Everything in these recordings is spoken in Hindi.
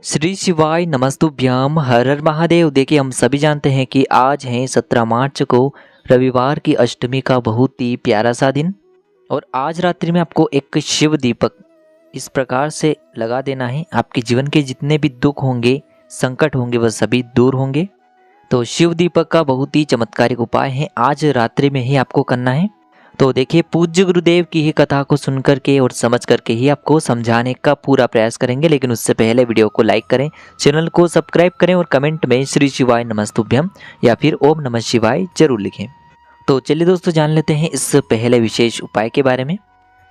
श्री शिवाय नमस्तुभ्यम हर हर महादेव। देखिए, हम सभी जानते हैं कि आज है 17 मार्च को रविवार की अष्टमी का बहुत ही प्यारा सा दिन। और आज रात्रि में आपको एक शिव दीपक इस प्रकार से लगा देना है, आपके जीवन के जितने भी दुख होंगे, संकट होंगे, वह सभी दूर होंगे। तो शिव दीपक का बहुत ही चमत्कारिक उपाय है, आज रात्रि में ही आपको करना है। तो देखिए, पूज्य गुरुदेव की ही कथा को सुन करके और समझ करके ही आपको समझाने का पूरा प्रयास करेंगे। लेकिन उससे पहले वीडियो को लाइक करें, चैनल को सब्सक्राइब करें और कमेंट में श्री शिवाय नमस्तुभ्यम या फिर ओम नमः शिवाय जरूर लिखें। तो चलिए दोस्तों, जान लेते हैं इस पहले विशेष उपाय के बारे में।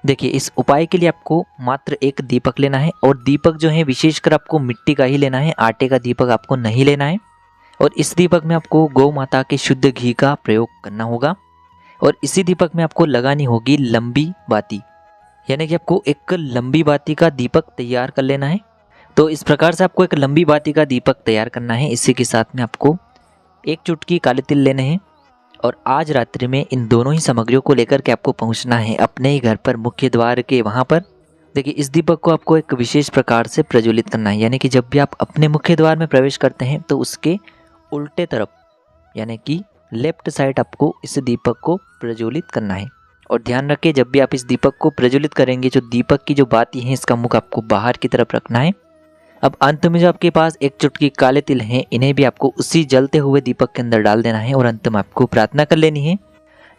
देखिए, इस उपाय के लिए आपको मात्र एक दीपक लेना है और दीपक जो है विशेषकर आपको मिट्टी का ही लेना है, आटे का दीपक आपको नहीं लेना है। और इस दीपक में आपको गौ माता के शुद्ध घी का प्रयोग करना होगा और इसी दीपक में आपको लगानी होगी लंबी बाती, यानी कि आपको एक लंबी बाती का दीपक तैयार कर लेना है। तो इस प्रकार से आपको एक लंबी बाती का दीपक तैयार करना है। इसी के साथ में आपको एक चुटकी काले तिल लेने हैं और आज रात्रि में इन दोनों ही सामग्रियों को लेकर के आपको पहुंचना है अपने ही घर पर, मुख्य द्वार के वहां पर। देखिए, इस दीपक को आपको एक विशेष प्रकार से प्रज्वलित करना है, यानी कि जब भी आप अपने मुख्य द्वार में प्रवेश करते हैं तो उसके उल्टे तरफ, यानी कि लेफ्ट साइड, आपको इस दीपक को प्रज्वलित करना है। और ध्यान रखिए, जब भी आप इस दीपक को प्रज्वलित करेंगे, जो दीपक की जो बाती है, इसका मुख आपको बाहर की तरफ रखना है। अब अंत में जो आपके पास एक चुटकी काले तिल हैं, इन्हें भी आपको उसी जलते हुए दीपक के अंदर डाल देना है। और अंत में आपको प्रार्थना कर लेनी है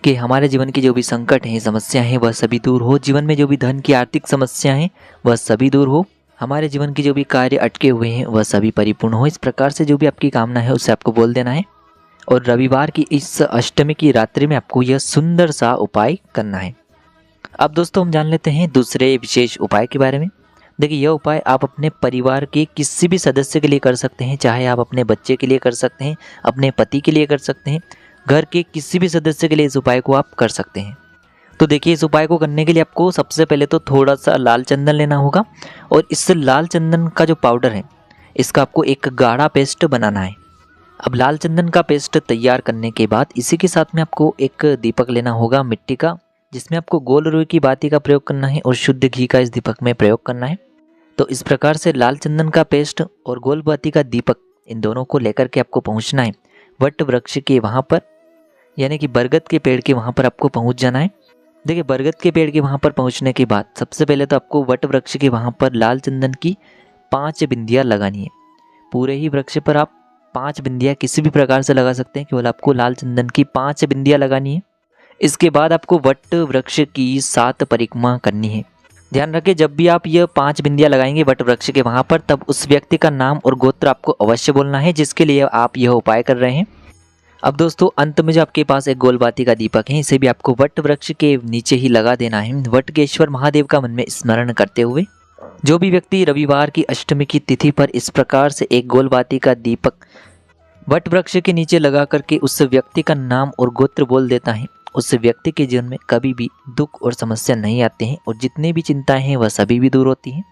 कि हमारे जीवन की जो भी संकट हैं, समस्या हैं, वह सभी दूर हो। जीवन में जो भी धन की आर्थिक समस्या हैं, वह सभी दूर हो। हमारे जीवन की जो भी कार्य अटके हुए हैं, वह सभी परिपूर्ण हो। इस प्रकार से जो भी आपकी कामना है उसे आपको बोल देना है। और रविवार की इस अष्टमी की रात्रि में आपको यह सुंदर सा उपाय करना है। अब दोस्तों, हम जान लेते हैं दूसरे विशेष उपाय के बारे में। देखिए, यह उपाय आप अपने परिवार के किसी भी सदस्य के लिए कर सकते हैं, चाहे आप अपने बच्चे के लिए कर सकते हैं, अपने पति के लिए कर सकते हैं, घर के किसी भी सदस्य के लिए इस उपाय को आप कर सकते हैं। तो देखिए, इस उपाय को करने के लिए आपको सबसे पहले तो थोड़ा सा लाल चंदन लेना होगा और इस लाल चंदन का जो पाउडर है, इसका आपको एक गाढ़ा पेस्ट बनाना है। अब लाल चंदन का पेस्ट तैयार करने के बाद इसी के साथ में आपको एक दीपक लेना होगा मिट्टी का, जिसमें आपको गोल रुई की बाती का प्रयोग करना है और शुद्ध घी का इस दीपक में प्रयोग करना है। तो इस प्रकार से लाल चंदन का पेस्ट और गोल बाती का दीपक, इन दोनों को लेकर के आपको पहुंचना है वट वृक्ष के वहां पर, यानी कि बरगद के पेड़ के वहां पर आपको पहुंच जाना है। देखिए, बरगद के पेड़ के वहां पर पहुंचने के बाद सबसे पहले तो आपको वट वृक्ष के वहां पर लाल चंदन की 5 बिंदियां लगानी है। पूरे ही वृक्ष पर आप 5 बिंदियां किसी भी प्रकार से लगा सकते हैं, केवल आपको लाल चंदन की 5 बिंदियां लगानी है। इसके बाद आपको वट वृक्ष की 7 परिक्रमा करनी है। ध्यान रखिए, जब भी आप यह 5 बिंदियां लगाएंगे वट वृक्ष के वहां पर, तब उस व्यक्ति का नाम और गोत्र आपको अवश्य बोलना है जिसके लिए आप यह उपाय कर रहे हैं। अब दोस्तों, अंत में जो आपके पास एक गोलबाती का दीपक है, इसे भी आपको वट वृक्ष के नीचे ही लगा देना है, वटकेश्वर महादेव का मन में स्मरण करते हुए। जो भी व्यक्ति रविवार की अष्टमी की तिथि पर इस प्रकार से एक गोलबाती का दीपक वट वृक्ष के नीचे लगा करके उस व्यक्ति का नाम और गोत्र बोल देता है, उस व्यक्ति के जीवन में कभी भी दुख और समस्या नहीं आते हैं और जितनी भी चिंताएं हैं वह सभी भी दूर होती हैं।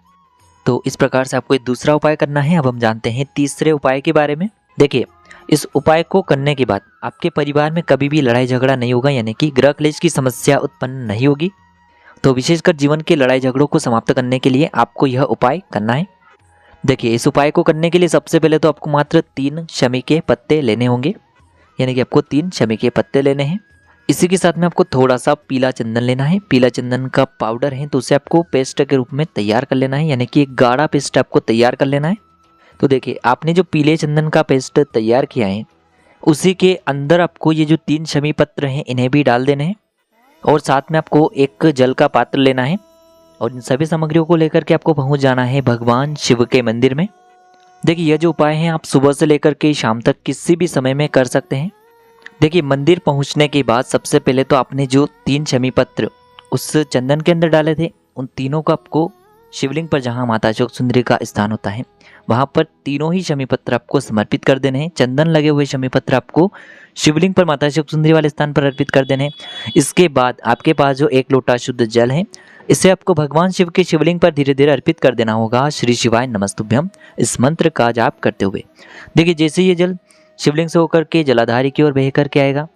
तो इस प्रकार से आपको एक दूसरा उपाय करना है। अब हम जानते हैं तीसरे उपाय के बारे में। देखिए, इस उपाय को करने के बाद आपके परिवार में कभी भी लड़ाई झगड़ा नहीं होगा, यानी कि गृह क्लेश की समस्या उत्पन्न नहीं होगी। तो विशेषकर जीवन के लड़ाई झगड़ों को समाप्त करने के लिए आपको यह उपाय करना है। देखिए, इस उपाय को करने के लिए सबसे पहले तो आपको मात्र 3 शमी के पत्ते लेने होंगे, यानी कि आपको 3 शमी के पत्ते लेने हैं। इसी के साथ में आपको थोड़ा सा पीला चंदन लेना है। पीला चंदन का पाउडर है, तो उसे आपको पेस्ट के रूप में तैयार कर लेना है, यानी कि एक गाढ़ा पेस्ट आपको तैयार कर लेना है। तो देखिए, आपने जो पीले चंदन का पेस्ट तैयार किया है, उसी के अंदर आपको ये जो 3 शमी पत्र हैं, इन्हें भी डाल देने हैं। और साथ में आपको एक जल का पात्र लेना है और इन सभी सामग्रियों को लेकर के आपको पहुंच जाना है भगवान शिव के मंदिर में। देखिए, यह जो उपाय है आप सुबह से लेकर के शाम तक किसी भी समय में कर सकते हैं। देखिए, मंदिर पहुंचने के बाद सबसे पहले तो आपने जो 3 शमी पत्र उस चंदन के अंदर डाले थे, उन तीनों को आपको शिवलिंग पर, जहां माता अशोक सुंदरी का स्थान होता है, वहां पर तीनों ही शमी पत्र आपको समर्पित कर देने हैं। चंदन लगे हुए शमी पत्र आपको शिवलिंग पर, माता अशोक सुंदरी वाले स्थान पर अर्पित कर देने हैं। इसके बाद आपके पास जो 1 लोटा शुद्ध जल है, इसे आपको भगवान शिव के शिवलिंग पर धीरे धीरे अर्पित कर देना होगा, श्री शिवाय नमस्तुभ्यम इस मंत्र का जाप करते हुए। देखिए, जैसे ये जल शिवलिंग से होकर के जलाधारी की ओर बह करके आएगा,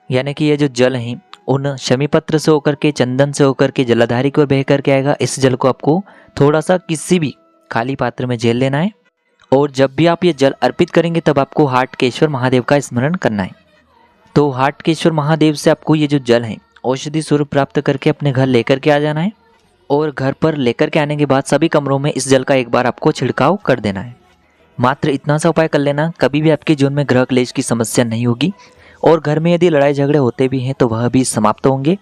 यानी कि ये जो जल है उन शमी पत्र से होकर के, चंदन से होकर के जलाधारी की ओर बह करके आएगा। इस जल को आपको थोड़ा सा किसी भी खाली पात्र में झेल लेना है और जब भी आप ये जल अर्पित करेंगे तब आपको हाटकेश्वर महादेव का स्मरण करना है। तो हाटकेश्वर महादेव से आपको ये जो जल है औषधि स्वरूप प्राप्त करके अपने घर लेकर के आ जाना है और घर पर लेकर के आने के बाद सभी कमरों में इस जल का एक बार आपको छिड़काव कर देना है। मात्र इतना सा उपाय कर लेना, कभी भी आपके जीवन में ग्रह क्लेश की समस्या नहीं होगी और घर में यदि लड़ाई झगड़े होते भी हैं तो वह भी समाप्त होंगे।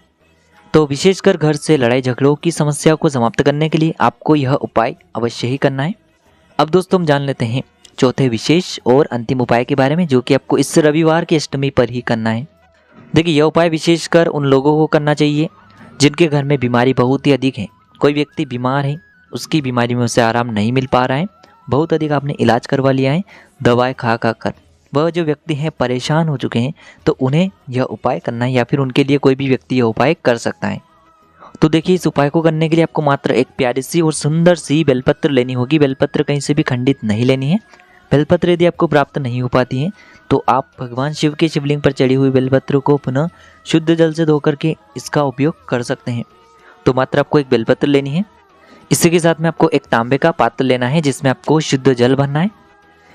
तो विशेषकर घर से लड़ाई झगड़ों की समस्या को समाप्त करने के लिए आपको यह उपाय अवश्य ही करना है। अब दोस्तों हम जान लेते हैं चौथे विशेष और अंतिम उपाय के बारे में, जो कि आपको इस रविवार की अष्टमी पर ही करना है। देखिए यह उपाय विशेषकर उन लोगों को करना चाहिए जिनके घर में बीमारी बहुत ही अधिक है। कोई व्यक्ति बीमार है, उसकी बीमारी में उसे आराम नहीं मिल पा रहा है, बहुत अधिक आपने इलाज करवा लिया है दवाएं खा खा कर, वह जो व्यक्ति हैं परेशान हो चुके हैं, तो उन्हें यह उपाय करना है या फिर उनके लिए कोई भी व्यक्ति यह उपाय कर सकता है। तो देखिए इस उपाय को करने के लिए आपको मात्र एक प्यारी सी और सुंदर सी बेलपत्र लेनी होगी। बेलपत्र कहीं से भी खंडित नहीं लेनी है। बेलपत्र यदि आपको प्राप्त नहीं हो पाती है तो आप भगवान शिव के शिवलिंग पर चढ़ी हुई बेलपत्र को पुनः शुद्ध जल से धोकर के इसका उपयोग कर सकते हैं। तो मात्र आपको एक बेलपत्र लेनी है। इसी के साथ में आपको एक तांबे का पात्र लेना है जिसमें आपको शुद्ध जल भरना है।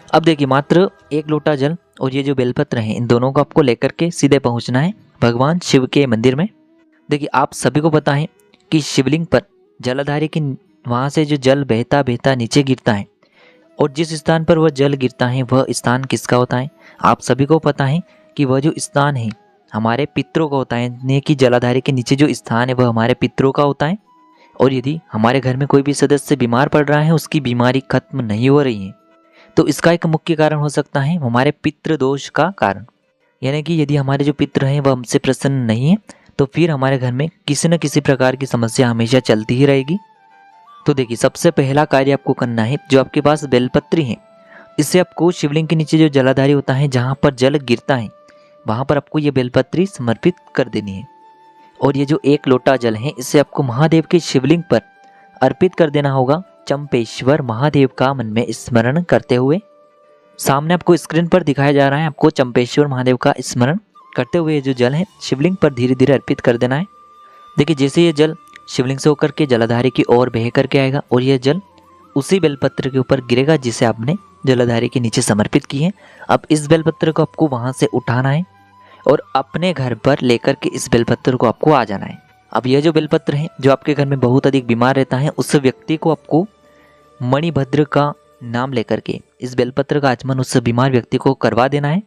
अब देखिए मात्र एक लोटा जल और ये जो बेलपत्र हैं इन दोनों को आपको लेकर के सीधे पहुंचना है भगवान शिव के मंदिर में। देखिए आप सभी को पता है कि शिवलिंग पर जलाधारी की वहाँ से जो जल बहता बहता नीचे गिरता है और जिस स्थान पर वह जल गिरता है वह स्थान किसका होता है? आप सभी को पता है कि वह जो स्थान है हमारे पितरों का होता है, यानी कि जलाधारी के नीचे जो स्थान है वह हमारे पितरों का होता है। और यदि हमारे घर में कोई भी सदस्य बीमार पड़ रहा है, उसकी बीमारी खत्म नहीं हो रही है, तो इसका एक मुख्य कारण हो सकता है हमारे पितृ दोष का कारण। यानी कि यदि हमारे जो पितृ हैं वह हमसे प्रसन्न नहीं है तो फिर हमारे घर में किसी न किसी प्रकार की समस्या हमेशा चलती ही रहेगी। तो देखिए सबसे पहला कार्य आपको करना है, जो आपके पास बेलपत्री है इससे आपको शिवलिंग के नीचे जो जलाधारी होता है जहाँ पर जल गिरता है वहाँ पर आपको ये बेलपत्री समर्पित कर देनी है। और ये जो एक लोटा जल है इसे आपको महादेव के शिवलिंग पर अर्पित कर देना होगा चंपेश्वर महादेव का मन में स्मरण करते हुए। सामने आपको स्क्रीन पर दिखाया जा रहा है, आपको चंपेश्वर महादेव का स्मरण करते हुए जो जल है शिवलिंग पर धीरे धीरे अर्पित कर देना है। देखिए जैसे ये जल शिवलिंग से होकर के जलाधारी की ओर बह करके आएगा और यह जल उसी बेलपत्र के ऊपर गिरेगा जिसे आपने जलाधारी के नीचे समर्पित की है। अब इस बेलपत्र को आपको वहां से उठाना है और अपने घर पर लेकर के इस बेलपत्र को आपको आ जाना है। अब यह जो बेलपत्र है जो आपके घर में बहुत अधिक बीमार रहता है उस व्यक्ति को आपको मणिभद्र का नाम लेकर के इस बेलपत्र का आचमन उस बीमार व्यक्ति को करवा देना है।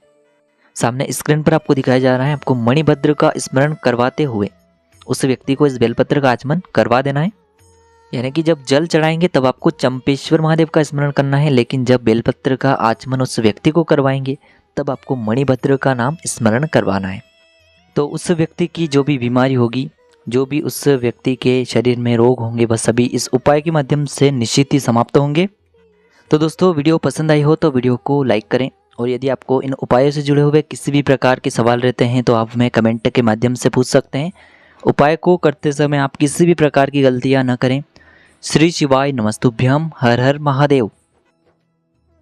सामने स्क्रीन पर आपको दिखाया जा रहा है, आपको मणिभद्र का स्मरण करवाते हुए उस व्यक्ति को इस बेलपत्र का आचमन करवा देना है। यानी कि जब जल चढ़ाएंगे तब आपको चंपेश्वर महादेव का स्मरण करना है, लेकिन जब बेलपत्र का आचमन उस व्यक्ति को करवाएंगे तब आपको मणिभद्र का नाम स्मरण करवाना है। तो उस व्यक्ति की जो भी बीमारी होगी, जो भी उस व्यक्ति के शरीर में रोग होंगे, वह सभी इस उपाय के माध्यम से निश्चित ही समाप्त होंगे। तो दोस्तों वीडियो पसंद आई हो तो वीडियो को लाइक करें और यदि आपको इन उपायों से जुड़े हुए किसी भी प्रकार के सवाल रहते हैं तो आप हमें कमेंट के माध्यम से पूछ सकते हैं। उपाय को करते समय आप किसी भी प्रकार की गलतियां न करें। श्री शिवाय नमस्तुभ्यम। हर हर महादेव।